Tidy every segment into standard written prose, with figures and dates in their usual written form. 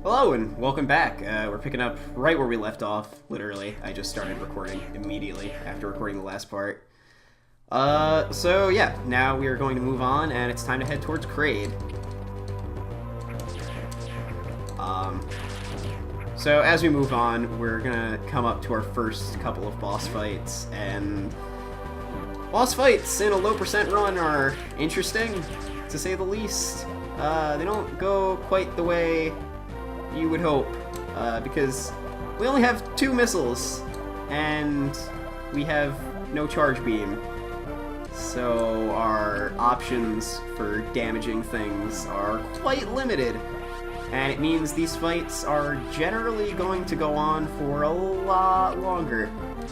Hello and welcome back. We're picking up right where we left off, literally. I just started recording immediately after recording the last part. So yeah, now we are going to move on and it's time to head towards Kraid. So as we move on, we're gonna come up to our first couple of boss fights, and boss fights in a low percent run are interesting, to say the least. They don't go quite the way you would hope, because we only have 2 missiles, and we have no charge beam. So our options for damaging things are quite limited, and it means these fights are generally going to go on for a lot longer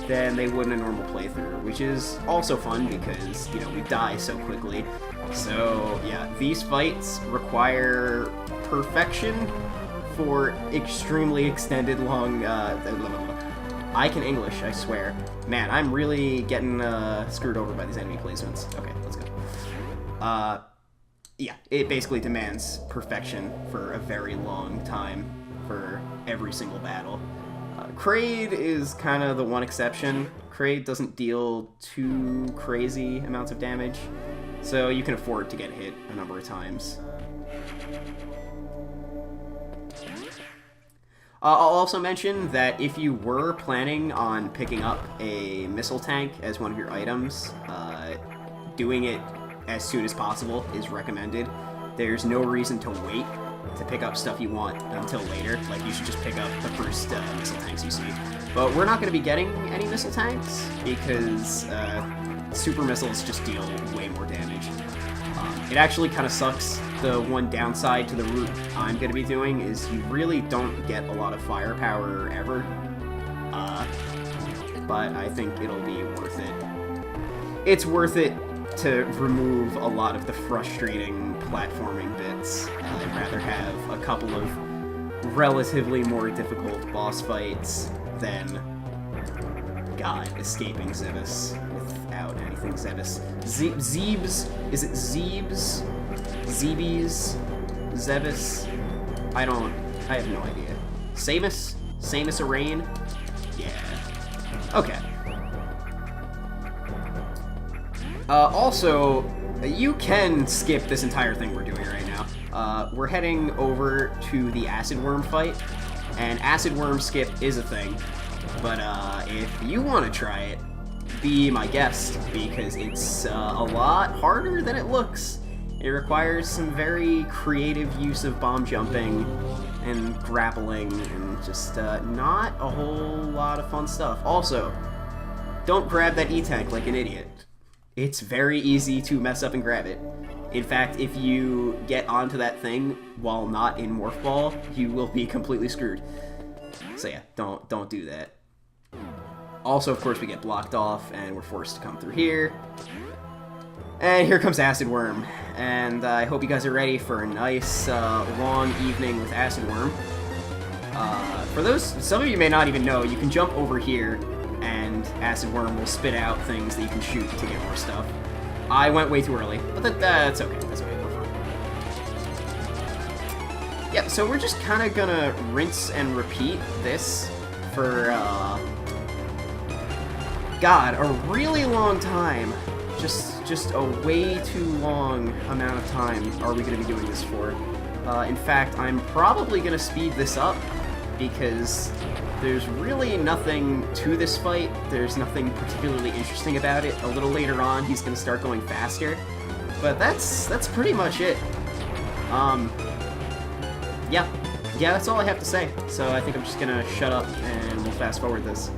than they would in a normal playthrough, which is also fun because, you know, we die so quickly. So yeah, these fights require perfection for extremely extended long, I can English, I swear. Man, I'm really getting screwed over by these enemy placements. Okay, let's go. Yeah, it basically demands perfection for a very long time for every single battle. Kraid is kind of the one exception. Kraid doesn't deal too crazy amounts of damage, so you can afford to get hit a number of times. I'll also mention that if you were planning on picking up a missile tank as one of your items, doing it as soon as possible is recommended. There's no reason to wait to pick up stuff you want until later. Like, you should just pick up the first missile tanks you see. But we're not going to be getting any missile tanks because super missiles just deal way more damage. It actually kind of sucks. The one downside to the route I'm going to be doing is you really don't get a lot of firepower ever. But I think it'll be worth it. It's worth it to remove a lot of the frustrating platforming bits. I'd rather have a couple of relatively more difficult boss fights than, God, escaping Zebus without anything Zebus. Zeebs? Is it Zeebs? Zeebies? Zebus? I have no idea. Samus? Samus Arain? Yeah. Okay. Also, you can skip this entire thing we're doing right now. We're heading over to the Acid Worm fight, and Acid Worm skip is a thing, but if you want to try it, be my guest, because it's a lot harder than it looks. It requires some very creative use of bomb jumping and grappling, and just not a whole lot of fun stuff. Also, don't grab that E-Tank like an idiot. It's very easy to mess up and grab it. In fact, if you get onto that thing while not in Morph Ball, you will be completely screwed. So yeah, don't do that. Also, of course, we get blocked off, and we're forced to come through here. And here comes Acid Worm. And I hope you guys are ready for a nice, long evening with Acid Worm. For those, some of you may not even know, you can jump over here, and Acid Worm will spit out things that you can shoot to get more stuff. I went way too early, but that's okay. That's okay. We're fine. Yeah, so we're just kind of gonna rinse and repeat this for, God, a really long time. Just a way too long amount of time are we gonna be doing this for. In fact, I'm probably gonna speed this up because there's really nothing to this fight. There's nothing particularly interesting about it. A little later on, he's going to start going faster. But that's pretty much it. Yeah, that's all I have to say. So I think I'm just going to shut up and we'll fast forward this.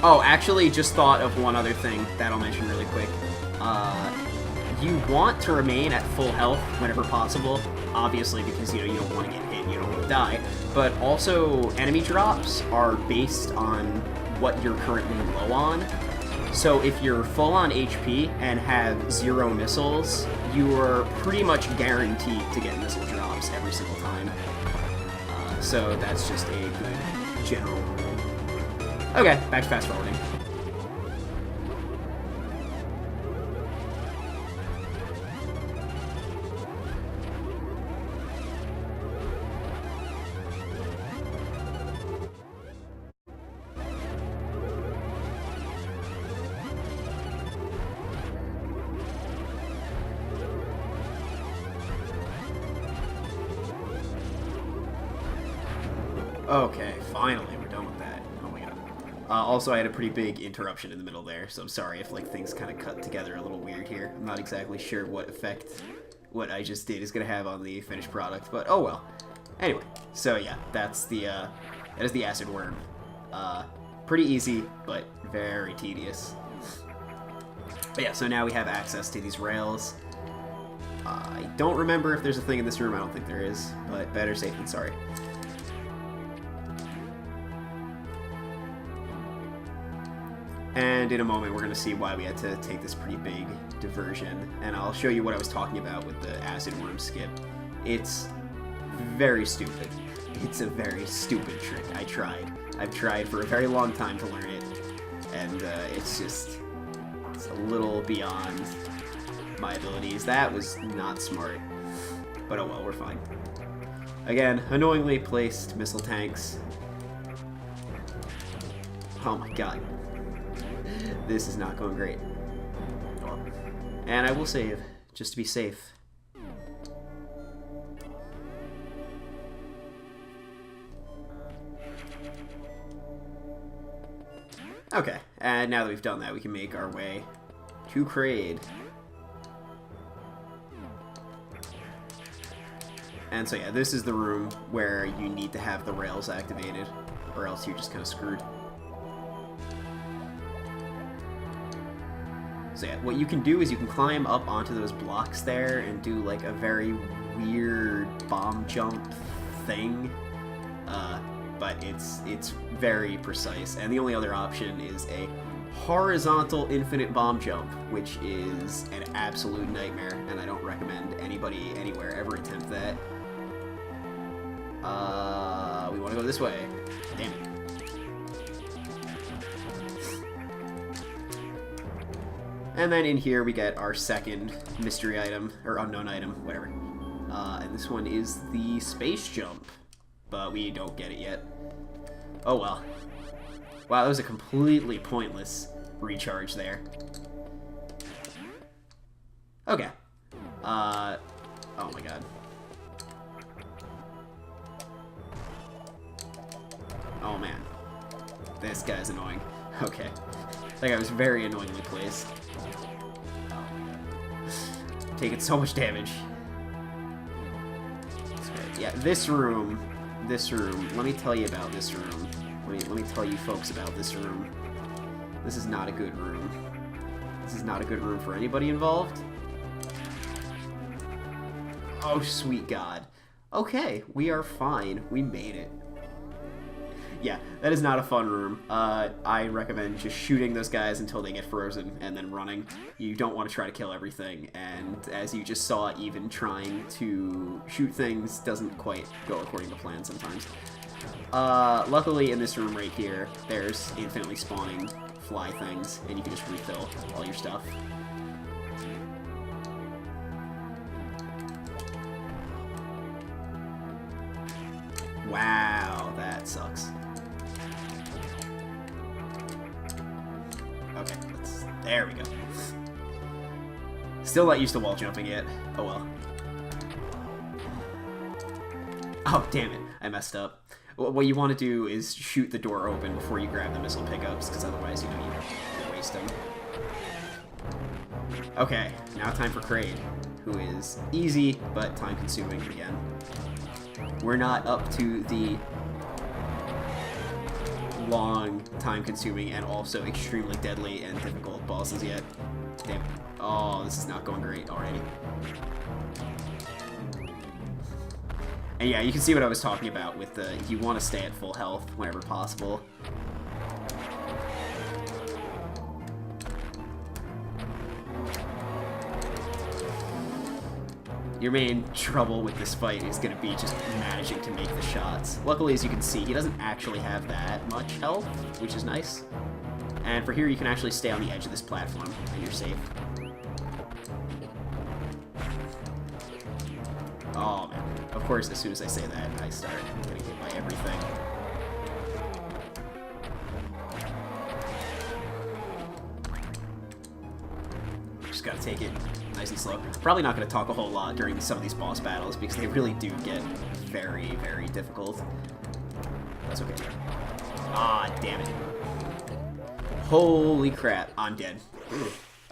Oh, actually, just thought of one other thing that I'll mention really quick. You want to remain at full health whenever possible, obviously, because, you don't want to get hit, you don't want to die, but also enemy drops are based on what you're currently low on. So if you're full on HP and have 0 missiles, you are pretty much guaranteed to get missile drops every single time. So that's just a good general rule. Okay, back to fast forwarding. Okay, finally, we're done with that. Oh my god. Also, I had a pretty big interruption in the middle there, so I'm sorry if like things kind of cut together a little weird here. I'm not exactly sure what effect what I just did is going to have on the finished product, but oh well. Anyway, so yeah, that is the acid worm. Pretty easy, but very tedious. But yeah, so now we have access to these rails. I don't remember if there's a thing in this room. I don't think there is, but better safe than sorry. And in a moment, we're going to see why we had to take this pretty big diversion. And I'll show you what I was talking about with the acid worm skip. It's very stupid. It's a very stupid trick. I tried. I've tried for a very long time to learn it. And it's a little beyond my abilities. That was not smart. But oh well, we're fine. Again, annoyingly placed missile tanks. Oh my god. This is not going great. And I will save, just to be safe. Okay, and now that we've done that, we can make our way to Kraid. And so yeah, this is the room where you need to have the rails activated, or else you're just kind of screwed. So yeah, what you can do is you can climb up onto those blocks there and do like a very weird bomb jump thing. But it's very precise, and the only other option is a horizontal infinite bomb jump, which is an absolute nightmare, and I don't recommend anybody anywhere ever attempt that. We want to go this way. Damn it. And then in here we get our second mystery item, or unknown item, whatever. And this one is the space jump, but we don't get it yet. Oh well. Wow, that was a completely pointless recharge there. Okay. Oh my god. Oh man. This guy's annoying. Okay. That guy was very annoyingly placed. Oh my god. Taking so much damage. Yeah, this room, let me tell you about this room. Let me tell you folks about this room. This is not a good room. This is not a good room for anybody involved. Oh, sweet God. Okay, we are fine. We made it. Yeah, that is not a fun room. I recommend just shooting those guys until they get frozen and then running. You don't want to try to kill everything, and as you just saw, even trying to shoot things doesn't quite go according to plan sometimes. Luckily in this room right here, there's infinitely spawning fly things, and you can just refill all your stuff. Wow, that sucks. Okay, there we go. Still not used to wall jumping yet. Oh well. Oh, damn it. I messed up. What you want to do is shoot the door open before you grab the missile pickups, because otherwise, you know, you waste them. Okay, now time for Kraid, who is easy, but time-consuming again. We're not up to the long, time-consuming, and also extremely deadly and difficult bosses yet. Damn it. Oh, this is not going great already. And yeah, you can see what I was talking about with the, you want to stay at full health whenever possible. Your main trouble with this fight is going to be just managing to make the shots. Luckily, as you can see, he doesn't actually have that much health, which is nice. And for here, you can actually stay on the edge of this platform, and you're safe. Oh, man. Of course, as soon as I say that, I start getting hit by everything. Just gotta take it nice and slow. Probably not going to talk a whole lot during some of these boss battles because they really do get very, very difficult. That's okay. Ah, damn it. Holy crap, I'm dead.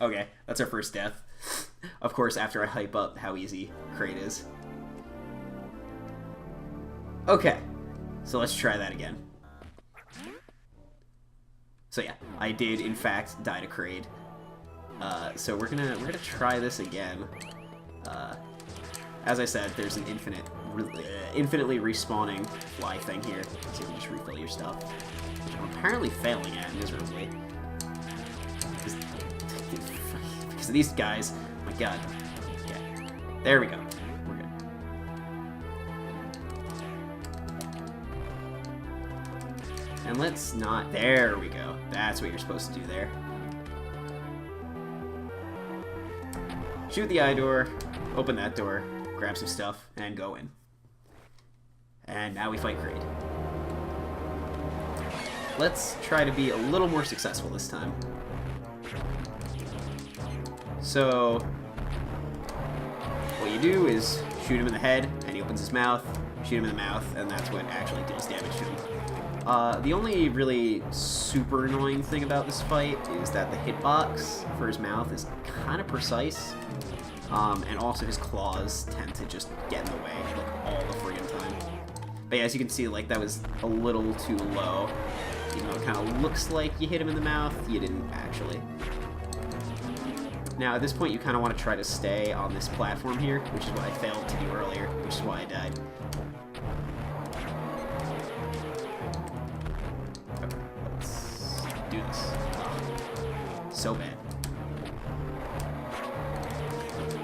Okay, that's our first death. Of course, after I hype up how easy Kraid is. Okay, so let's try that again. So yeah, I did in fact die to Kraid. So we're gonna try this again. As I said, there's an infinitely respawning fly thing here, so you can just refill your stuff, which I'm apparently failing at miserably. Because of these guys, my god. Okay, there we go. We're good. And let's not. There we go. That's what you're supposed to do there. Shoot the eye door, open that door, grab some stuff, and go in. And now we fight Kraid. Let's try to be a little more successful this time. So, what you do is shoot him in the head, and he opens his mouth, shoot him in the mouth, and that's what actually deals damage to him. The only really super annoying thing about this fight is that the hitbox for his mouth is kind of precise, and also his claws tend to just get in the way like all the friggin' time. But yeah, as you can see, like that was a little too low. Even though it kind of looks like you hit him in the mouth, you didn't actually. Now at this point, you kind of want to try to stay on this platform here, which is what I failed to do earlier, which is why I died. Do this. Oh, so bad.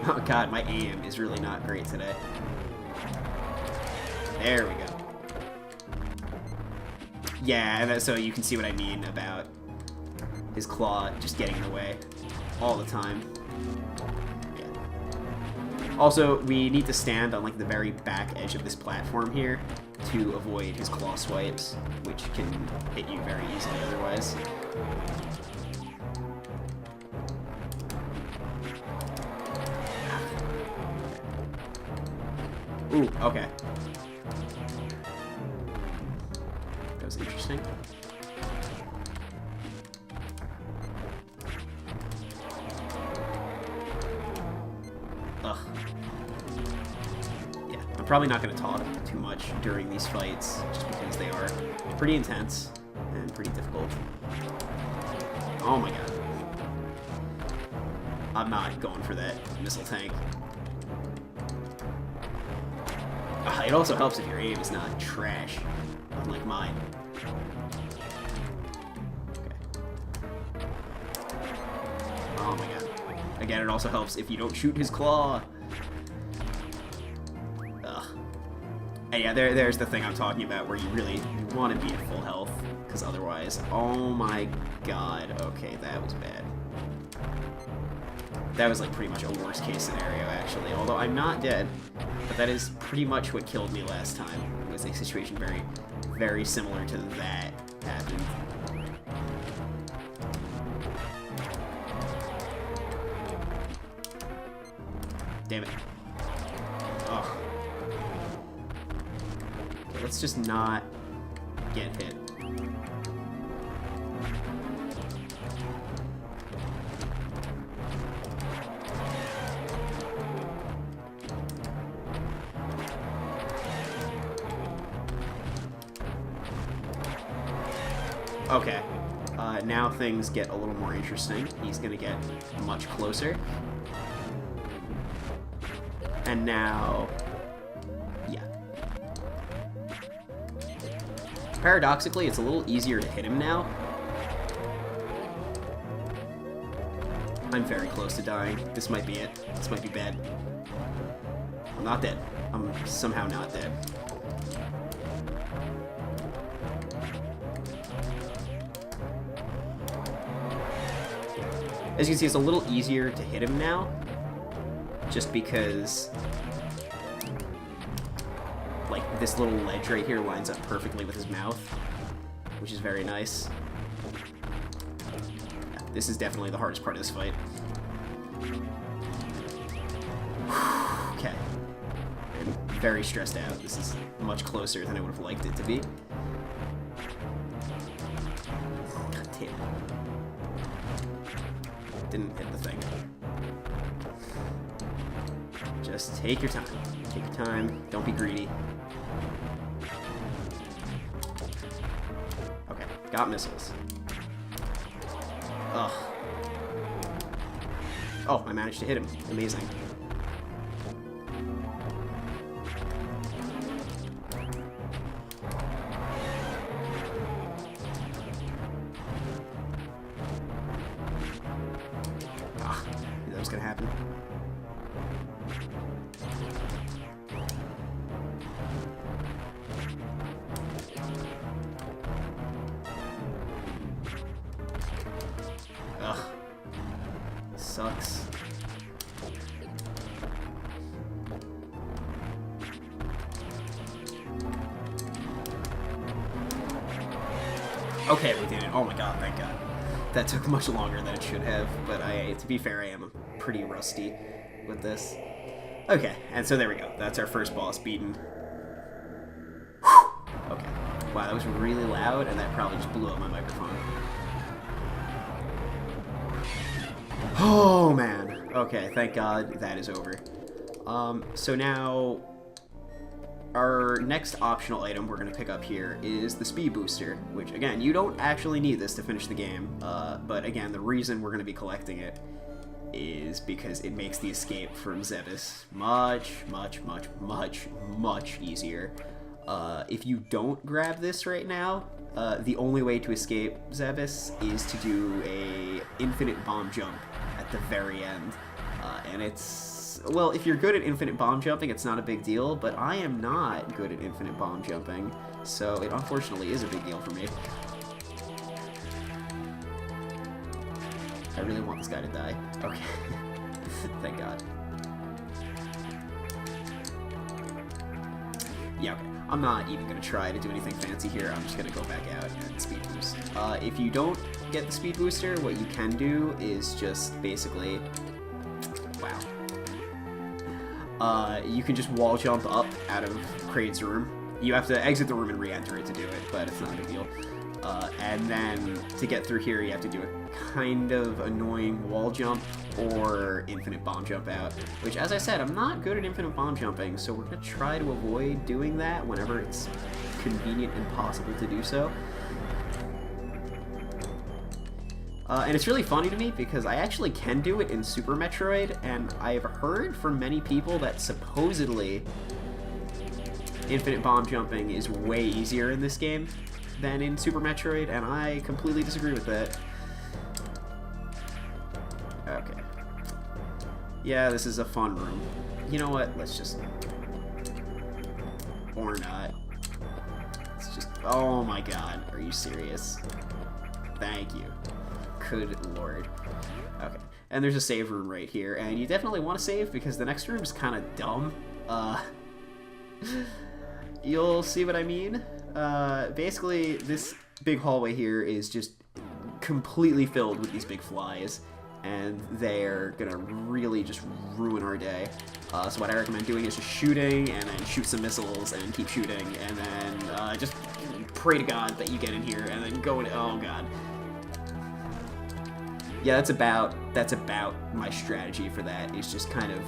Oh god, my aim is really not great today. There we go. Yeah, and so you can see what I mean about his claw just getting in the way all the time. Yeah. Also, we need to stand on like the very back edge of this platform here to avoid his claw swipes, which can hit you very easily otherwise. Ooh, okay. That was interesting. Ugh. Yeah, I'm probably not going to talk too much during these fights, just because they are pretty intense and pretty difficult. Oh my god. I'm not going for that missile tank. It also helps if your aim is not trash, unlike mine. Okay. Oh my god. Again, it also helps if you don't shoot his claw. Ugh. And yeah, there's the thing I'm talking about, where you want to be at full health, because otherwise, oh my god, okay, that was bad. That was like pretty much a worst case scenario, actually, although I'm not dead. But that is pretty much what killed me last time. It was a situation very, very similar to that happened. Damn it. Oh. Okay, let's just not get hit. Okay, now things get a little more interesting. He's gonna get much closer. And now, yeah. Paradoxically, it's a little easier to hit him now. I'm very close to dying. This might be it. This might be bad. I'm not dead. I'm somehow not dead. As you can see, it's a little easier to hit him now, just because, like, this little ledge right here lines up perfectly with his mouth, which is very nice. Yeah, this is definitely the hardest part of this fight. Okay. I'm very stressed out. This is much closer than I would have liked it to be. hit. Didn't hit the thing. Just take your time. Take your time. Don't be greedy. Okay, got missiles. Ugh. Oh, I managed to hit him. Amazing. Ah, knew that was gonna happen. Ugh. Sucks. Okay, we did it. Oh my god, thank god. That took much longer than it should have, but to be fair, I am pretty rusty with this. Okay, and so there we go. That's our first boss beaten. Whew. Okay. Wow, that was really loud, and that probably just blew up my microphone. Oh, man. Okay, thank god that is over. So now, our next optional item we're going to pick up here is the speed booster, which, again, you don't actually need this to finish the game, but again, the reason we're going to be collecting it is because it makes the escape from Zebes much, much, much, much, much easier. If you don't grab this right now, the only way to escape Zebes is to do a infinite bomb jump at the very end, and it's, well, if you're good at infinite bomb jumping, it's not a big deal, but I am not good at infinite bomb jumping, so it unfortunately is a big deal for me. I really want this guy to die. Okay. Thank god. Yeah, okay. I'm not even going to try to do anything fancy here. I'm just going to go back out and speed boost. If you don't get the speed booster, what you can do is just basically... Wow. You can just wall jump up out of Kraid's room. You have to exit the room and re-enter it to do it, but it's not a big deal. And then to get through here, you have to do a kind of annoying wall jump or infinite bomb jump out, which, as I said, I'm not good at infinite bomb jumping, so we're going to try to avoid doing that whenever it's convenient and possible to do so. And it's really funny to me because I actually can do it in Super Metroid, and I've heard from many people that supposedly infinite bomb jumping is way easier in this game than in Super Metroid, and I completely disagree with that. Okay. Yeah, this is a fun room. You know what? Let's just... Or not. Let's just... Oh my god. Are you serious? Thank you. Good lord. Okay. And there's a save room right here, and you definitely want to save because the next room is kind of dumb. You'll see what I mean. Basically, this big hallway here is just completely filled with these big flies, and they're gonna really just ruin our day. So what I recommend doing is just shooting, and then shoot some missiles, and keep shooting, and then just pray to God that you get in here, and then go in. Oh god. Yeah, that's about my strategy for that, is just kind of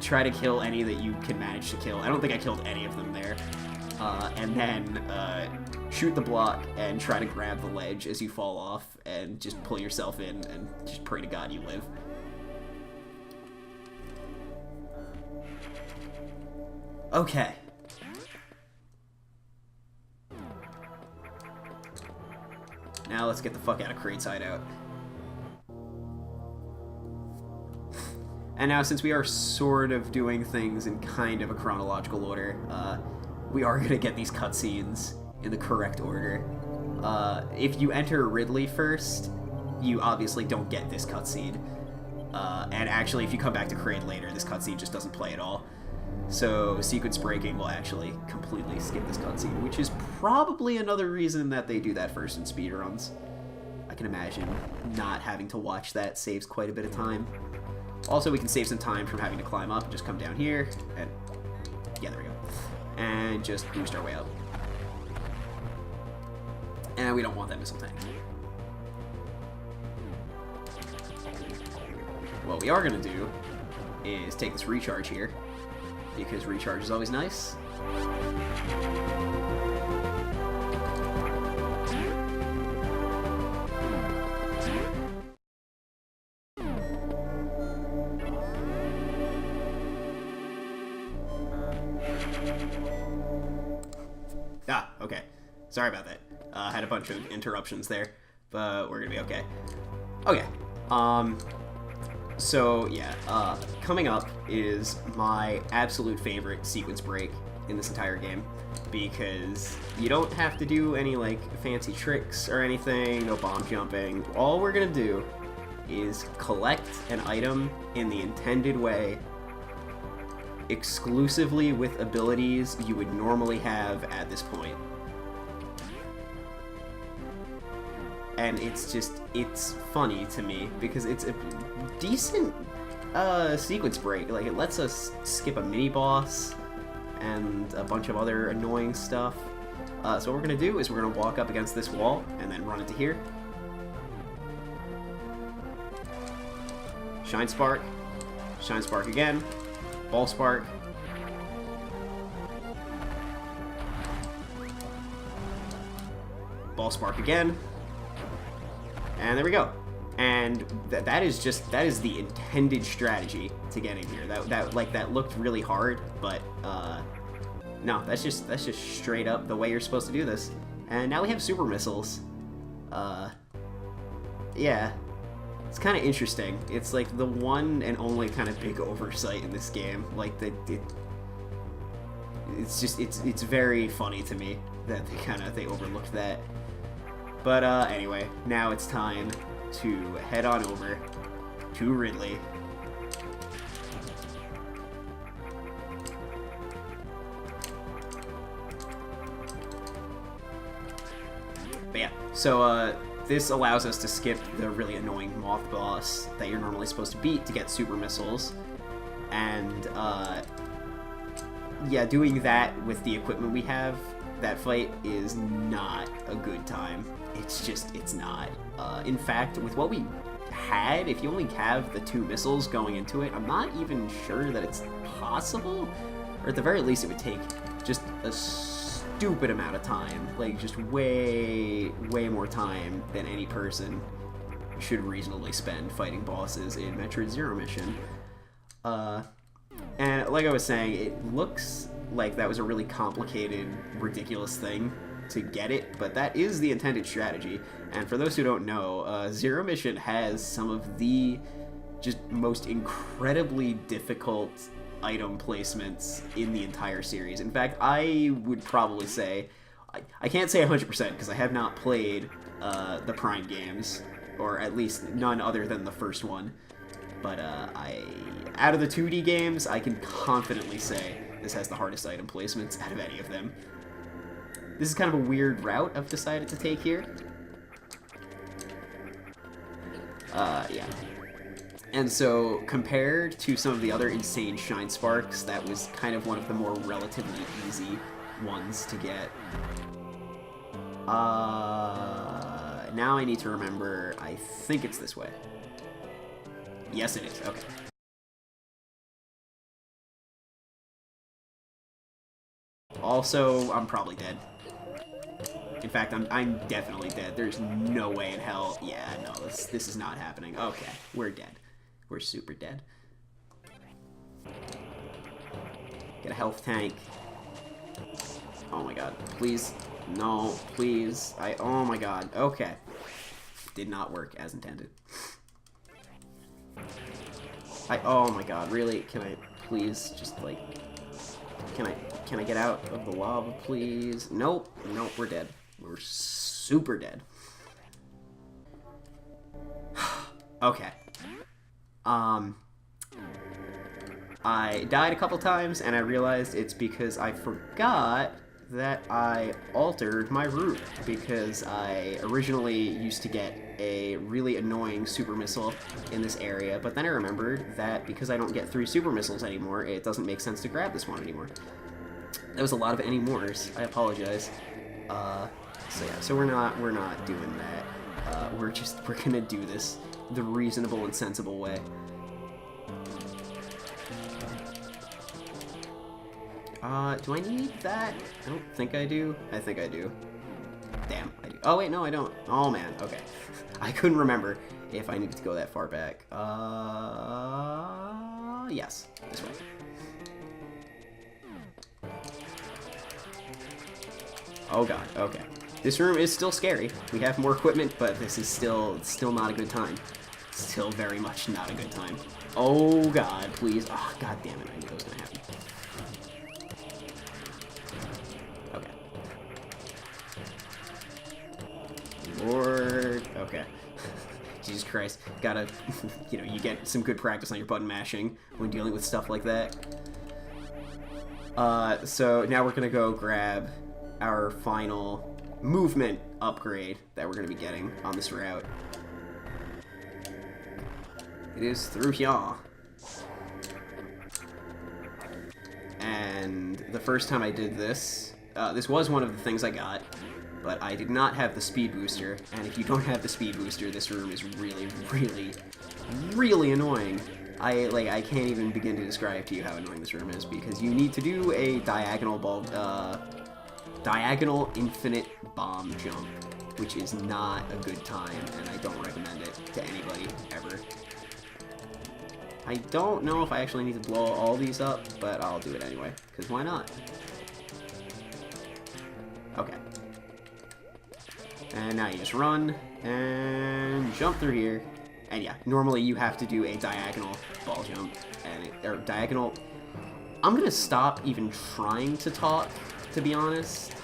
try to kill any that you can manage to kill. I don't think I killed any of them there. And then shoot the block and try to grab the ledge as you fall off and just pull yourself in and just pray to God you live. Okay. Now let's get the fuck out of Kraid's hideout. And now, since we are sort of doing things in kind of a chronological order, we are going to get these cutscenes in the correct order. If you enter Ridley first, you obviously don't get this cutscene. And actually, if you come back to Kraid later, this cutscene just doesn't play at all. So sequence breaking will actually completely skip this cutscene, which is probably another reason that they do that first in speedruns. I can imagine not having to watch that saves quite a bit of time. Also, we can save some time from having to climb up and just come down here, and yeah, there we go. And just boost our way up. And we don't want that missile tank. what we are going to do is take this recharge here, because recharge is always nice. Ah, okay. Sorry about that. Had a bunch of interruptions there, but we're gonna be okay. Okay. So yeah, coming up is my absolute favorite sequence break in this entire game, because you don't have to do any like fancy tricks or anything, no bomb jumping. All we're gonna do is collect an item in the intended way, exclusively with abilities you would normally have at this point. And it's funny to me because it's a decent sequence break. Like, it lets us skip a mini boss and a bunch of other annoying stuff. So what we're gonna do is we're gonna walk up against this wall and then run into here. Shine Spark again, Ball Spark, Ball Spark again, and there we go. And that is the intended strategy to get in here. That looked really hard, but no, that's just straight up the way you're supposed to do this. And now we have super missiles. Yeah, it's kind of interesting. It's like the one and only kind of big oversight in this game. Like it's very funny to me that they overlooked that. But anyway, now it's time to head on over to Ridley. But yeah, so this allows us to skip the really annoying Morph boss that you're normally supposed to beat to get super missiles. And yeah, doing that with the equipment we have, that fight is not a good time. It's not. In fact, with what we had, if you only have the 2 missiles going into it, I'm not even sure that it's possible. Or at the very least, it would take just a stupid amount of time. Like, just way more time than any person should reasonably spend fighting bosses in Metroid Zero Mission. And like I was saying, it looks like that was a really complicated, ridiculous thing to get it, but that is the intended strategy. And for those who don't know, Zero Mission has some of the just most incredibly difficult item placements in the entire series. In fact, I would probably say, I can't say 100% because I have not played the Prime games, or at least none other than the first one, but out of the 2D games, I can confidently say this has the hardest item placements out of any of them. This is kind of a weird route I've decided to take here. Yeah. And so, compared to some of the other insane Shine Sparks, that was kind of one of the more relatively easy ones to get. Now I need to remember, I think it's this way. Yes, it is. Okay. Also, I'm probably dead. In fact, I'm definitely dead. There's no way in hell. Yeah, no, this is not happening. Okay, we're dead. We're super dead. Get a health tank. Oh my god. Please. No, please. Oh my god. Okay. Did not work as intended. Oh my god, really? Can I please just like... Can I get out of the lava, please? Nope. Nope, we're dead. We're super dead. Okay. I died a couple times, and I realized it's because I forgot that I altered my route, because I originally used to get a really annoying super missile in this area, but then I remembered that because I don't get 3 super missiles anymore, it doesn't make sense to grab this one anymore. That was a lot of anymores. I apologize. So yeah, so we're not doing that. We're gonna do this the reasonable and sensible way. Do I need that? I don't think I do. I think I do. Damn, I do. Oh, wait, no, I don't. Oh, man, okay. I couldn't remember if I needed to go that far back. Yes, this way. Oh, God, okay. This room is still scary. We have more equipment, but this is still not a good time. Still very much not a good time. Oh, God, please. Oh, God damn it, I knew that was gonna happen. Lord. Okay. Jesus Christ. Gotta, you get some good practice on your button mashing when dealing with stuff like that. So now we're gonna go grab our final movement upgrade that we're gonna be getting on this route. It is through here. And the first time I did this, this was one of the things I got. But I did not have the speed booster, and if you don't have the speed booster, this room is really, really, really annoying. I can't even begin to describe to you how annoying this room is, because you need to do a diagonal infinite bomb jump, which is not a good time, and I don't recommend it to anybody, ever. I don't know if I actually need to blow all these up, but I'll do it anyway, because why not? Okay. And now you just run and jump through here. And yeah, normally you have to do a diagonal ball jump or diagonal. I'm gonna stop even trying to talk, to be honest.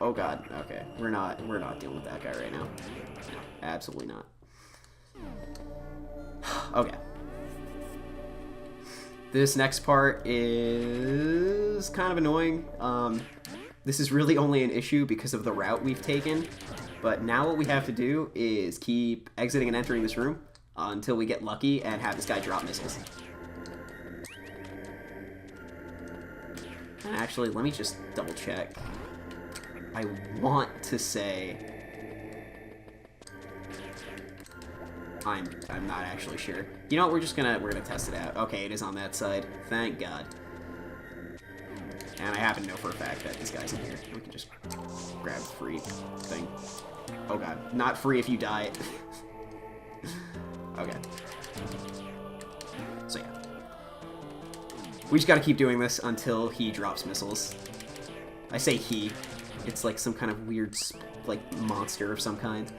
Oh God, okay, we're not dealing with that guy right now. No, absolutely not. Okay. This next part is kind of annoying. This is really only an issue because of the route we've taken. But now what we have to do is keep exiting and entering this room until we get lucky and have this guy drop missiles. And actually, let me just double check. I want to say... I'm not actually sure. You know what, we're gonna test it out. Okay, it is on that side. Thank God. And I happen to know for a fact that this guy's in here. We can just grab the free thing. Oh God, not free if you die. Okay. So yeah. We just gotta keep doing this until he drops missiles. I say he. It's like some kind of weird, like, monster of some kind.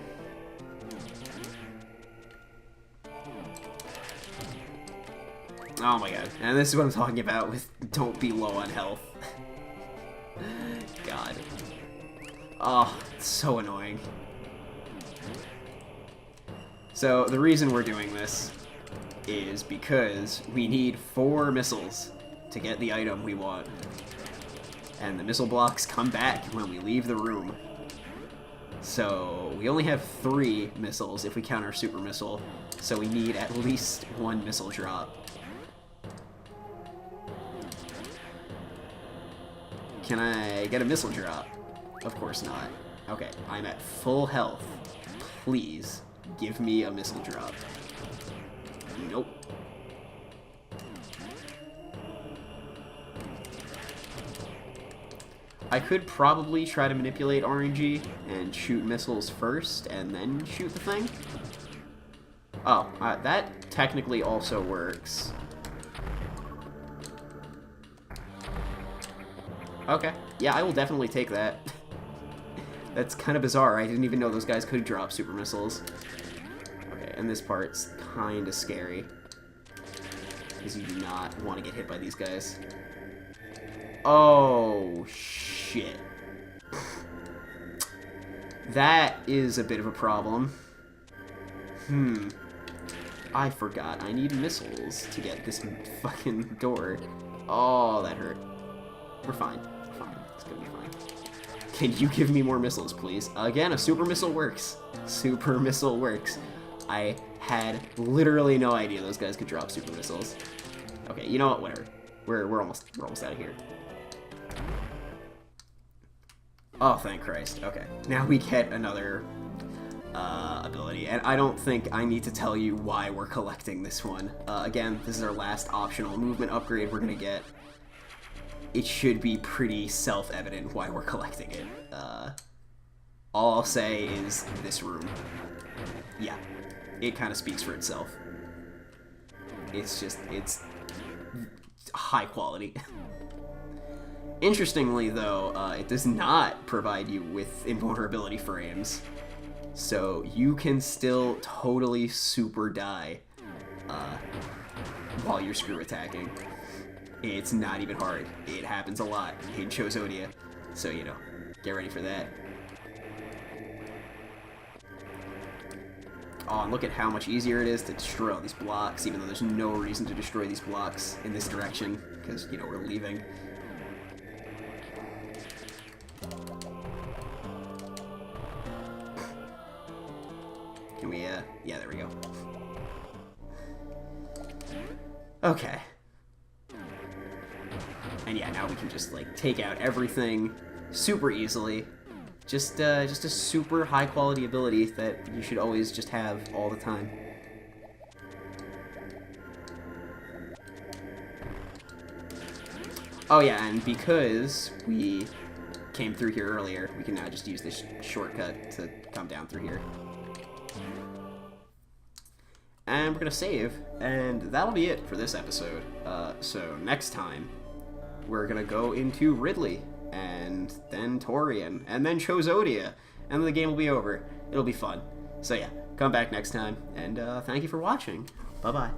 Oh my God. And this is what I'm talking about with don't be low on health. God. Oh, it's so annoying. So, the reason we're doing this is because we need 4 missiles to get the item we want. And the missile blocks come back when we leave the room. So, we only have 3 missiles if we count our super missile, so we need at least 1 missile drop. Can I get a missile drop? Of course not. Okay, I'm at full health. Please, give me a missile drop. Nope. I could probably try to manipulate RNG and shoot missiles first and then shoot the thing. Oh, that technically also works. Okay, yeah, I will definitely take that. That's kind of bizarre. I didn't even know those guys could drop super missiles. Okay, and this part's kind of scary. Because you do not want to get hit by these guys. Oh, shit. That is a bit of a problem. I forgot. I need missiles to get this fucking door. Oh, that hurt. We're fine. We're fine. It's gonna be fine. Can you give me more missiles, please? Again, a super missile works. Super missile works. I had literally no idea those guys could drop super missiles. Okay, you know what? Whatever. We're almost out of here. Oh, thank Christ. Okay, now we get another ability, and I don't think I need to tell you why we're collecting this one. Again, this is our last optional movement upgrade we're gonna get. it should be pretty self-evident why we're collecting it. All I'll say is this room. Yeah, it kind of speaks for itself. It's high quality. Interestingly, though, it does not provide you with invulnerability frames, so you can still totally super die while you're screw attacking. It's not even hard. It happens a lot in Chozodia, so, you know, get ready for that. Oh, and look at how much easier it is to destroy all these blocks, even though there's no reason to destroy these blocks in this direction, because, you know, we're leaving. Can we, yeah, there we go. Okay. And yeah, now we can just, like, take out everything super easily. Just a super high-quality ability that you should always just have all the time. Oh yeah, and because we came through here earlier, we can now just use this shortcut to come down through here. And we're gonna save, and that'll be it for this episode. So next time, we're gonna go into Ridley, and then Torian, and then Chozodia, and then the game will be over. It'll be fun. So yeah, come back next time, and thank you for watching. Bye-bye.